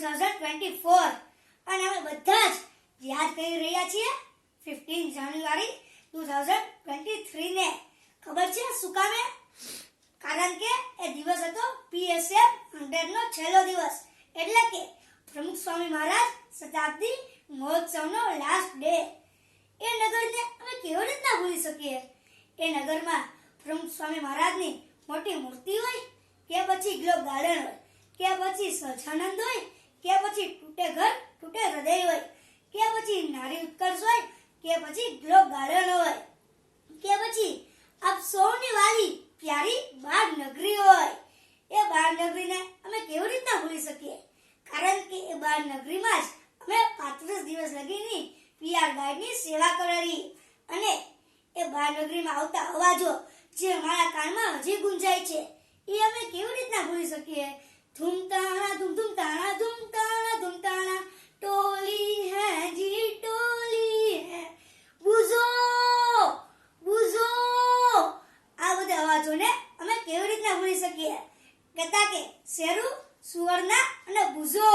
2024 અને અમે બધા જ યાદ કરી રહ્યા છીએ 15 જાન્યુઆરી 2023 ને. ખબર છે શું કામે? કારણ કે એ દિવસ હતો PSM 100 નો છેલ્લો દિવસ, એટલે કે પ્રમુખ સ્વામી મહારાજ શતાબ્દી મહોત્સવનો લાસ્ટ ડે. એ નગરને અમે કેવી રીતના ભૂલી શકીએ? એ નગરમાં પ્રમુખ સ્વામી મહારાજની મોટી મૂર્તિ હોય કે પછી ગ્લોબ ગાર્ડન હોય કે પછી સહજાનંદ હોય કે પછી તૂટે ઘર તૂટે હૃદય હોય કે પછી નારી ઉત્કર્ષ હોય કે પછી ગ્લોબ ગાર્ડન હોય કે પછી આપ સૌની વાલી પ્યારી બાળ નગરી હોય. એ બાળ નગરીને અમે કેવી રીતના ભૂલી શકીએ? કારણ કે એ બાળ નગરીમાં જ અમે 35 દિવસ લગીની PR ગાઈડની સેવા કરેલી, અને એ બાળ નગરીમાં આવતા અવાજો જે અમારા કાનમાં હજી ગુંજાય છે એ અમે કેવી રીતના ભૂલી શકીએ? ધૂમતાણા ધૂમ ધૂમતાણા ધૂમતાણા ધૂમતાણા ટોલી હે જી ટોલી હે બુઝો બુઝો. આ બધા અવાજોને અમે કેવી રીતના ભૂલી શકીએ? કહેતા કે શેરુ સુવર્ણા અને બુઝો.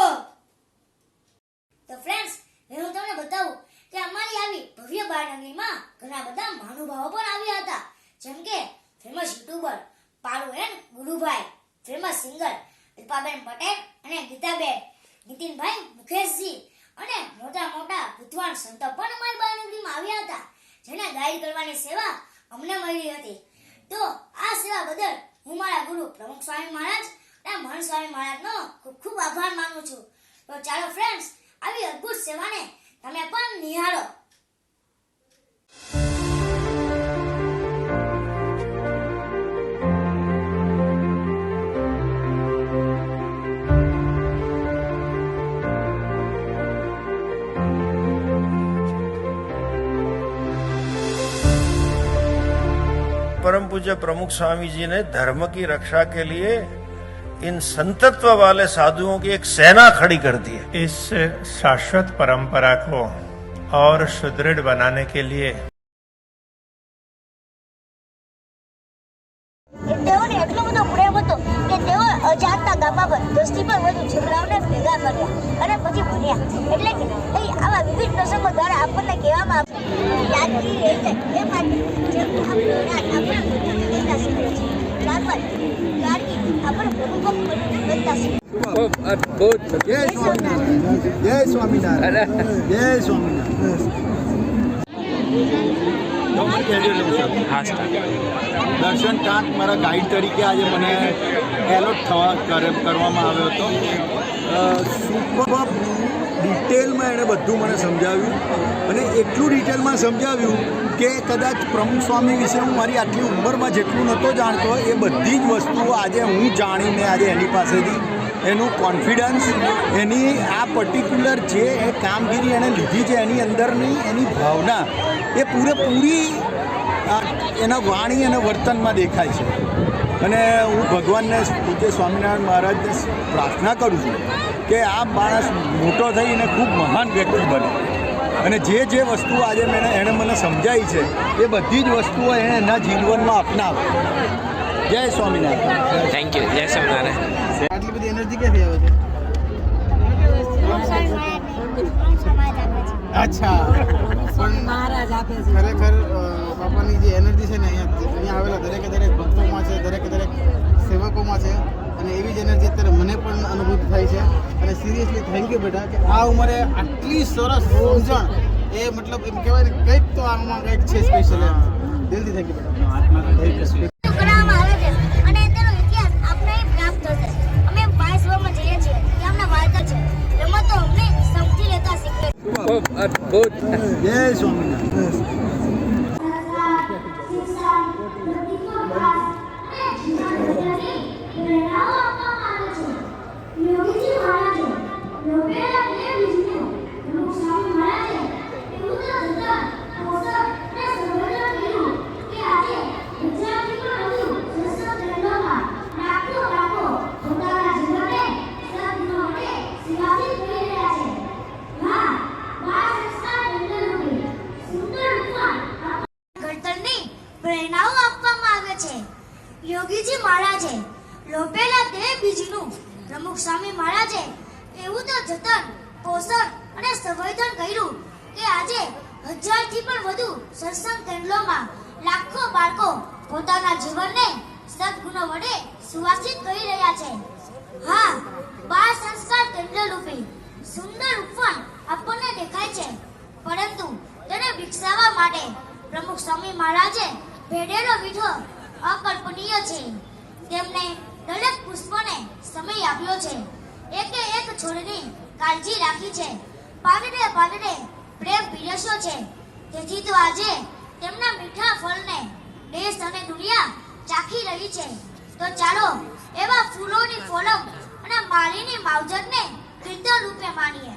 તો ફ્રેન્ડ્સ, હવે હું તમને બતાવું કે અમારી આવી ભવ્ય બાળનગરીમાં ઘણા બધા મહાનુભાવો પણ આવ્યા હતા, જેમ કે famous YouTuber Paru and Gurubhai, famous singer Alpaben Patel અને ગીતાબેન, નીતિનભાઈ મુકેશજી અને મોટા મોટા વિદ્વાન સંતો પણ અમારી બાળનગરીમાં આવ્યા હતા, જેને ગાઈડ કરવાની સેવા અમને મળી હતી. તો આ સેવા બદલ હું મારા ગુરુ પ્રમુખ સ્વામી મહારાજ અને મહંત સ્વામી મહારાજનો ખૂબ ખૂબ આભાર માનું છું. તો ચાલો ફ્રેન્ડ્સ, આવી અદ્ભુત સેવાને તમે પણ નિહાળો. परम पूज्य प्रमुख स्वामी जी ने धर्म की रक्षा के लिए इन संतत्व वाले साधुओं की एक सेना खड़ी कर दी है. इस शाश्वत परंपरा को और सुदृढ़ बनाने के लिए તેઓને એટલો બધો પ્રેમ હતો કે તેઓ અજાણતા ગામા પર 10 થી પણ વધુ છોકરાઓને ભેગા કર્યા અને પછી ભણ્યા. એટલે કે આવા વિવિધ પ્રસંગો દ્વારા આપણને કહેવામાં આવે યાદગીરી રહી જાય એ માટે જેમ આપણા બનતા શીખે છે, ત્યારબાદ ગાડી આપણે પ્રમુખ બનતા શીખે. ખૂબ અદ્ભુત. જય સ્વામિનારાયણ, જય સ્વામિનારાયણ, જય સ્વામિનારાયણ. દર્શન કાંત મારા ગાઈડ તરીકે આજે મને એલોટ કરવામાં આવ્યો હતો. સુપર ડિટેલમાં એણે બધું મને સમજાવ્યું, અને એટલું ડિટેલમાં સમજાવ્યું કે કદાચ પ્રમુખ સ્વામી વિશે હું મારી આટલી ઉંમરમાં જેટલું નહોતો જાણતો એ બધી જ વસ્તુઓ આજે હું જાણીને આજે એની પાસેથી એનું કોન્ફિડન્સ, એની આ પર્ટિક્યુલર જે એ કામગીરી એણે લીધી છે એની અંદરની એની ભાવના એ પૂરેપૂરી એના વાણી અને વર્તનમાં દેખાય છે. અને હું ભગવાનને પૂજ્ય સ્વામિનારાયણ મહારાજને પ્રાર્થના કરું છું કે આ માણસ મોટો થઈને ખૂબ મહાન વ્યક્તિ બને, અને જે જે વસ્તુઓ આજે એણે મને સમજાવી છે એ બધી જ વસ્તુઓ એણે એના જીવનમાં અપનાવે. જય સ્વામિનારાયણ. Thank you. જય સ્વામિનારાયણ. આટલી બધી એનર્જી ક્યાંથી આવે છે? અચ્છા, પણ મહારાજ આપે છે. ખરેખર બાપાની જે એનર્જી છે ને અહીંયા આવેલા દરેકે દરેક ભક્તોમાં છે, દરેકે દરેક સેવકોમાં છે, અને એવી જ એનર્જી અત્યારે મને પણ અનુભૂત થાય છે. અને સિરિયસલી થેન્ક યુ બેટા કે આ ઉંમરે આટલી સરસ સમજણ, એ મતલબ એમ કહેવાય ને કંઈક તો આમાં કંઈક છે સ્પેશિયલ. દિલથી થેન્ક યુ બેટા. કરવામાં આવે છે અને તેનો ઇતિહાસ આપણે પ્રાપ્ત થશે. અમે 22 માં જઈએ છીએ, તેમના વાર્તા છે, રમતો અમને સમજી લેતા શીખવે. ખૂબ અદ્ભુત. જય સ્વામિનારાયણ. પ્રેરણાઓ આપવામાં આવે છે. યોગીજી મહારાજે લોભેલા તે બીજનું પ્રમુખ સ્વામી મહારાજે એવું તો જતન, પોષણ અને સંવર્ધન કર્યું કે આજે 1000 થી પણ વધુ સત્સંગ કેન્દ્રોમાં લાખો બાળકો પોતાના જીવનને સદગુણો વડે સુવાસિત કરી રહ્યા છે. હા, બાળ સંસ્કાર કેન્દ્ર રૂપે સુંદર ઉપવન આપણને દેખાય છે, પરંતુ તેને વિકસાવવા માટે પ્રમુખ સ્વામી મહારાજે ભેડેલો વીઠો અકલ્પનીય છે. તેમણે દરેક પુષ્પને સમય આપ્યો છે, એકે એક છોડની કાળજી રાખી છે, પાંદડે પાંદડે પ્રેમ પીરસ્યો છે. તેથી તો આજે તેમના મીઠા ફળને દેશ અને દુનિયા ચાખી રહી છે. તો ચાલો એવા ફૂલોની ફોલમ અને માળીની માવજતને કીર્તન રૂપે માનીએ.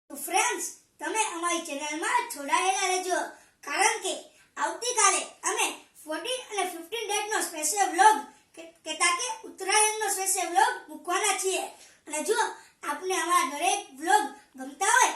તો ફ્રેન્ડ્સ, તમે અમારી ચેનલમાં જોડાયેલા રહેજો, કારણ કે આવતીકાલે અમે 14 અને 15 ડેટનો સ્પેશિયલ વ્લોગ કહેતા કે ઉત્તરાયણનો સ્પેશિયલ વ્લોગ મૂકવાના છીએ. અને જો આપને અમારા દરેક વ્લોગ ગમતા હોય